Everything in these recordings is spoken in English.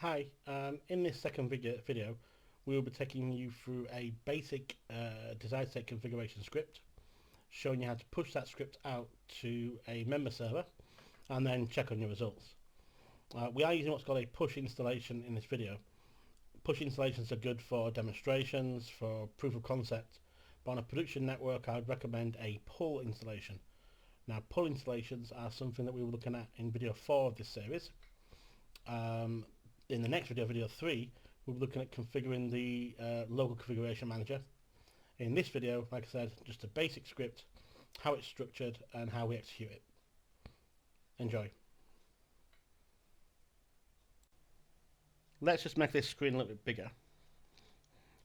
Hi, in this second video we will be taking you through a basic desired state configuration script, showing you how to push that script out to a member server and then check on your results. We are using what's called a push installation in this video. Push installations are good for demonstrations, for proof of concept, but on a production network I would recommend a pull installation. Now, pull installations are something that we were looking at in video 4 of this series. In the next video 3, we'll be looking at configuring the local configuration manager. In this video, like I said, just a basic script, how it's structured and how we execute it. Enjoy. Let's just make this screen a little bit bigger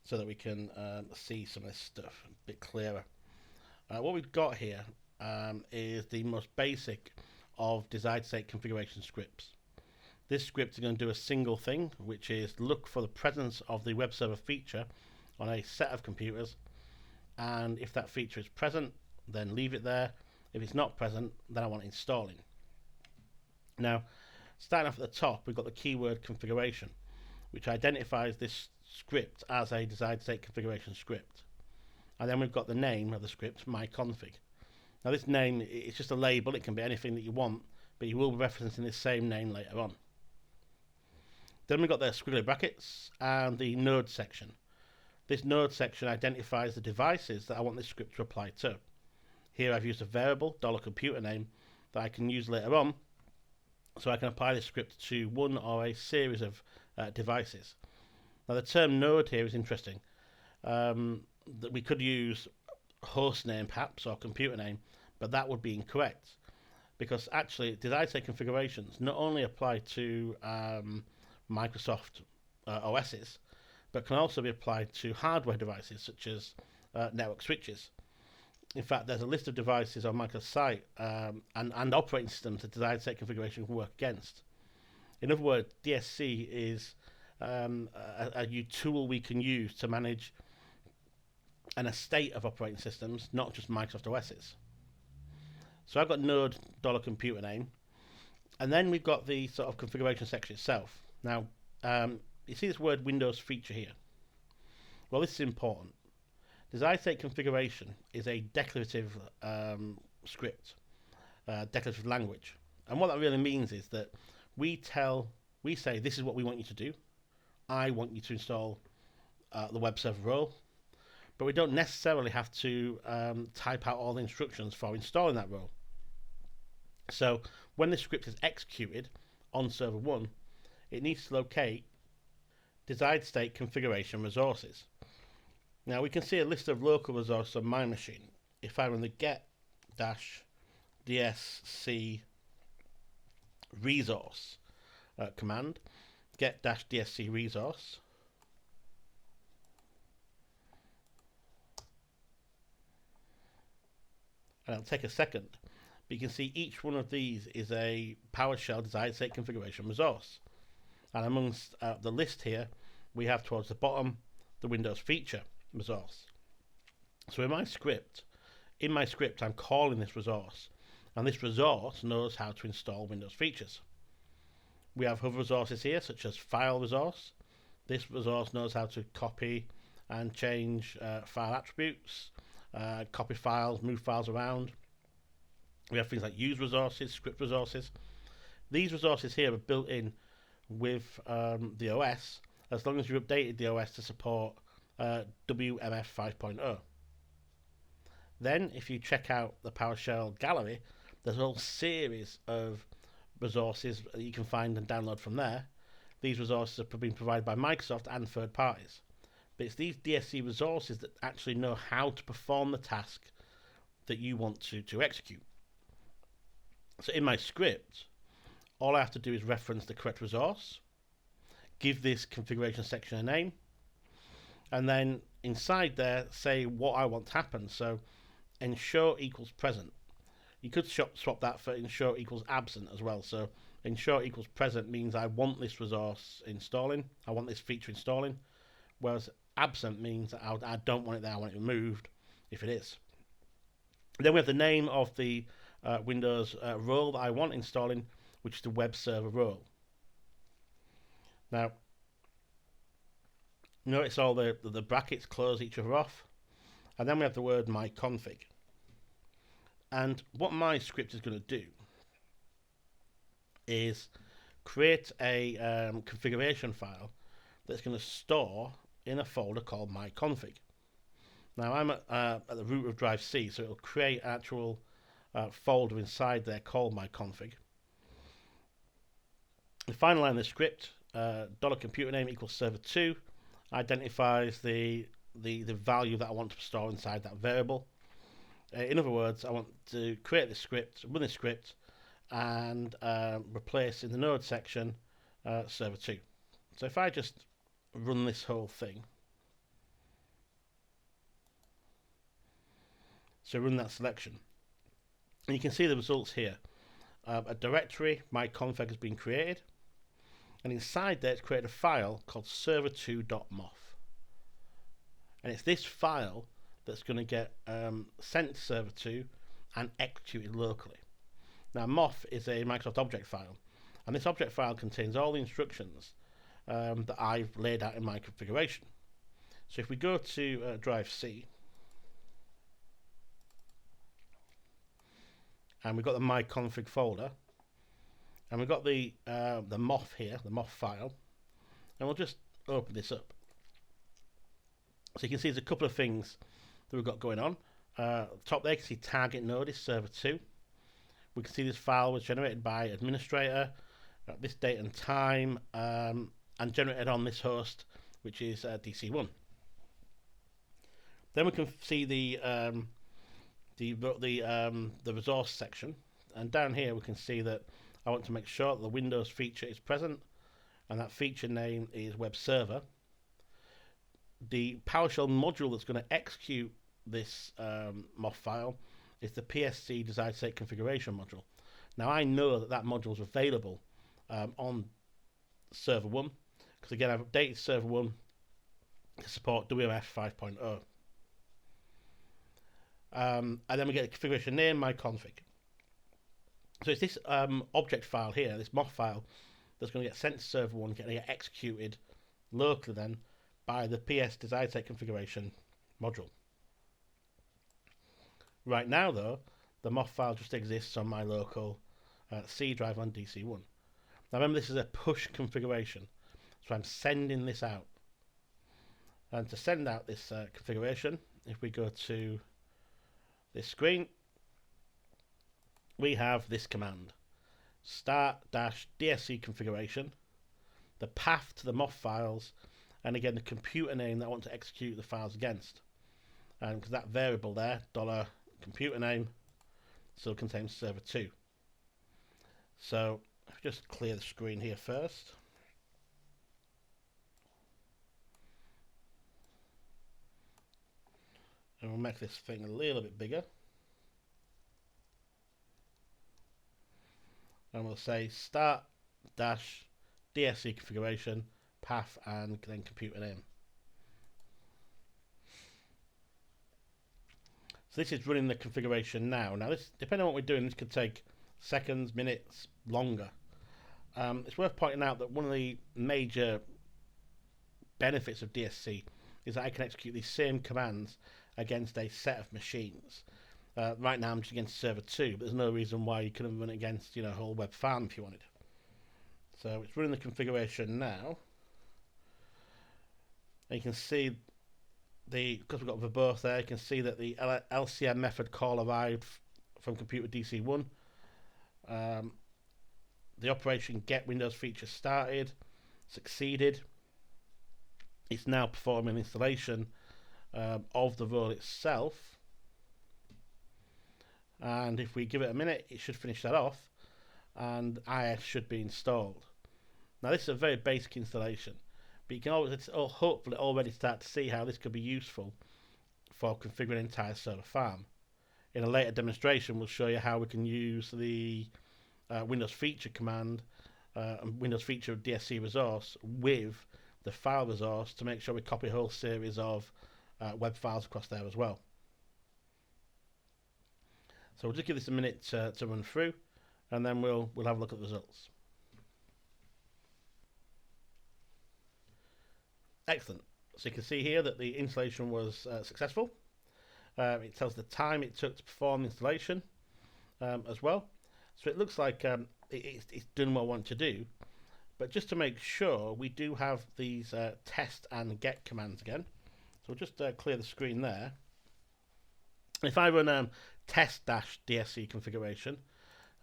so that we can see some of this stuff a bit clearer. What we've got here is the most basic of desired state configuration scripts. This script is going to do a single thing, which is look for the presence of the web server feature on a set of computers, and if that feature is present, then leave it there. If it's not present, then I want it installing. Now, starting off at the top, we've got the keyword configuration, which identifies this script as a desired state configuration script. And then we've got the name of the script, myconfig. Now, this name is just a label. It can be anything that you want, but you will be referencing this same name later on. Then we've got the squiggly brackets and the node section. This node section identifies the devices that I want this script to apply to. Here I've used a variable, $computer name, that I can use later on, so I can apply this script to one or a series of devices. Now, the term node here is interesting. That we could use host name perhaps, or computer name, but that would be incorrect, because actually desired state configurations not only apply to Microsoft OSs, but can also be applied to hardware devices such as network switches. In fact, there's a list of devices on Microsoft's site and operating systems that desired state configuration can work against. In other words, DSC is a tool we can use to manage an estate of operating systems, not just Microsoft OSs. So I've got node $computer name, and then we've got the sort of configuration section itself. Now, you see this word Windows feature here. Well, this is important. Desired state configuration is a declarative script, declarative language, and what that really means is that we say this is what we want you to do. I want you to install the web server role, but we don't necessarily have to type out all the instructions for installing that role. So when the script is executed on server 1, it needs to locate desired state configuration resources. Now, we can see a list of local resources on my machine. If I run the get-dsc resource command, get-dsc resource, and it'll take a second, but you can see each one of these is a PowerShell desired state configuration resource. And amongst the list here, we have towards the bottom the Windows feature resource. So in my script, I'm calling this resource, and this resource knows how to install Windows features. We have other resources here, such as file resource. This resource knows how to copy and change file attributes, copy files, move files around. We have things like use resources, script resources. These resources here are built in with the OS, as long as you updated the OS to support WMF 5.0. Then, if you check out the PowerShell gallery, there's a whole series of resources that you can find and download from there. These resources have been provided by Microsoft and third parties. But it's these DSC resources that actually know how to perform the task that you want to execute. So in my script, all I have to do is reference the correct resource, give this configuration section a name, and then inside there say what I want to happen. So ensure equals present. You could swap that for ensure equals absent as well. So ensure equals present means I want this resource installing, I want this feature installing, whereas absent means that I don't want it there, I want it removed if it is. Then we have the name of the Windows role that I want installing, which is the web server role. Now, notice all the brackets close each other off, and then we have the word myconfig. And what my script is going to do is create a configuration file that's going to store in a folder called myconfig. Now I'm at the root of drive C, so it'll create an actual folder inside there called myconfig. The final line of the script, $computer name equals server2, identifies the value that I want to store inside that variable. In other words, I want to create this script, run this script, and replace in the node section server2. So if I just run this whole thing, so run that selection, and you can see the results here. A directory, myconfig, has been created, and inside there it's created a file called server2.mof, and it's this file that's going to get sent to server2 and executed locally. Now MOF is a Microsoft object file, and this object file contains all the instructions that I've laid out in my configuration. So if we go to drive C, and we've got the myconfig folder, and we've got the MOF here, the MOF file, and we'll just open this up. So you can see there's a couple of things that we've got going on. Top there, you can see target node is server2. We can see this file was generated by administrator at this date and time, and generated on this host, which is DC1. Then we can see the resource section, and down here we can see that I want to make sure that the Windows feature is present, and that feature name is web server. The PowerShell module that's going to execute this MOF file is the PSC desired state configuration module. Now I know that module is available on server 1, because again I've updated server 1 to support WMF 5.0. And then we get the configuration name, myconfig. So it's this object file here, this MOF file, that's going to get sent to server 1, getting executed locally then by the PS desired state configuration module. Right now though, the MOF file just exists on my local C drive on DC1. Now remember, this is a push configuration, so I'm sending this out. And to send out this configuration, if we go to this screen, we have this command, start-DSC configuration, the path to the MOF files, and again the computer name that I want to execute the files against. And because that variable there, $computer name, still contains server2. So if we just clear the screen here first. And we'll make this thing a little bit bigger. And we'll say start-DSC configuration, path, and then computer name. So this is running the configuration now. Now this, depending on what we're doing, this could take seconds, minutes, longer. It's worth pointing out that one of the major benefits of DSC is that I can execute these same commands against a set of machines. Right now I'm just against server 2, but there's no reason why you couldn't run it against a whole web farm if you wanted. So it's running the configuration now. And you can see because we've got verbose there, you can see that the LCM method call arrived from computer DC1. The operation get Windows feature started succeeded. It's now performing installation of the role itself, and if we give it a minute, it should finish that off, and IS should be installed. Now this is a very basic installation, but you can always hopefully already start to see how this could be useful for configuring an entire server farm. In a later demonstration, we'll show you how we can use the Windows feature command and Windows feature DSC resource with the file resource to make sure we copy a whole series of web files across there as well. So we'll just give this a minute to run through, and then we'll have a look at the results. Excellent. So you can see here that the installation was successful. It tells the time it took to perform the installation as well. So it looks like it's done what I want to do. But just to make sure, we do have these test and get commands again. So we'll just clear the screen there. If I run test-DSC configuration,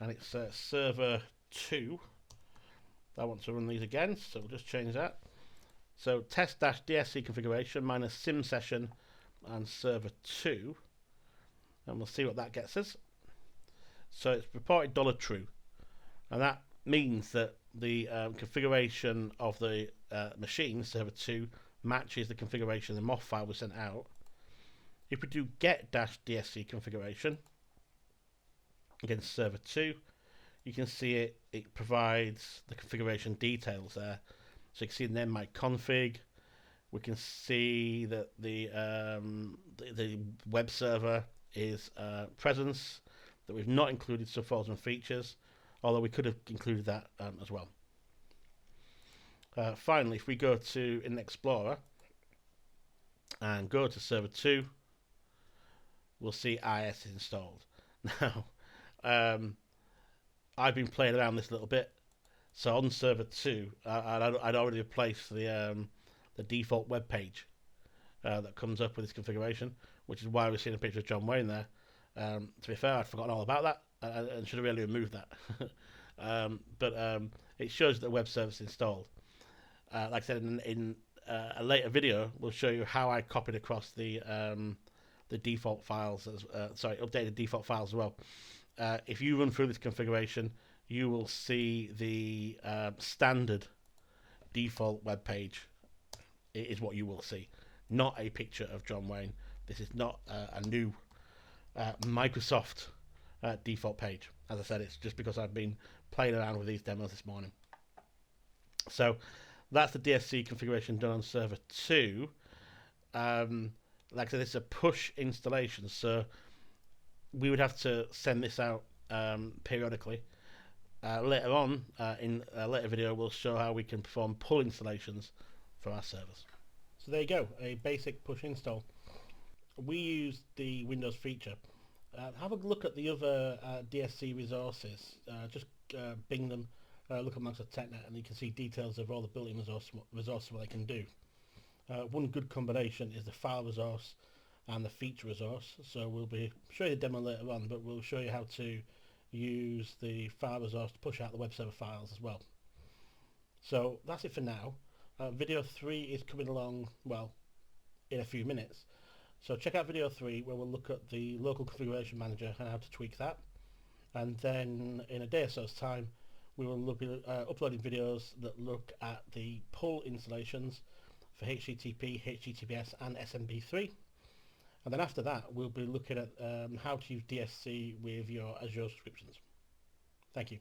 and it's server 2, I want to run these again, so we'll just change that. So test-DSC configuration minus sim session and server 2, and we'll see what that gets us. So it's reported $true, and that means that the configuration of the machine, server 2, matches the configuration of the MOF file we sent out. If we do get-DSC configuration against server 2, you can see it provides the configuration details there. So you can see name my config. We can see that the web server is presence, that we've not included subfolders and features, although we could have included that as well. Finally, if we go to in Explorer and go to server 2, we'll see IS is installed. Now, I've been playing around this a little bit. So on server 2, I'd already replaced the default web page that comes up with this configuration, which is why we're seeing a picture of John Wayne there. To be fair, I'd forgotten all about that and should have really removed that. But it shows that the web service is installed. Like I said, in a later video, we'll show you how I copied across the default files, updated default files as well. If you run through this configuration, you will see the standard default web page is what you will see, not a picture of John Wayne. This is not a new Microsoft default page. As I said, it's just because I've been playing around with these demos this morning. So that's the DSC configuration done on server 2. Like I said, it's a push installation, so we would have to send this out periodically. Later on, in a later video, we'll show how we can perform pull installations for our servers. So there you go, a basic push install. We use the Windows feature. Have a look at the other DSC resources. Just bing them, look at Microsoft TechNet, and you can see details of all the built-in resources what they can do. One good combination is the file resource and the feature resource. So we'll be showing you the demo later on, but we'll show you how to use the file resource to push out the web server files as well. So that's it for now. Video 3 is coming along, well, in a few minutes. So check out video 3 where we'll look at the local configuration manager and how to tweak that. And then in a day or so's time, we will look at uploading videos that look at the pull installations for HTTP, HTTPS and SMB3. And then after that, we'll be looking at how to use DSC with your Azure subscriptions. Thank you.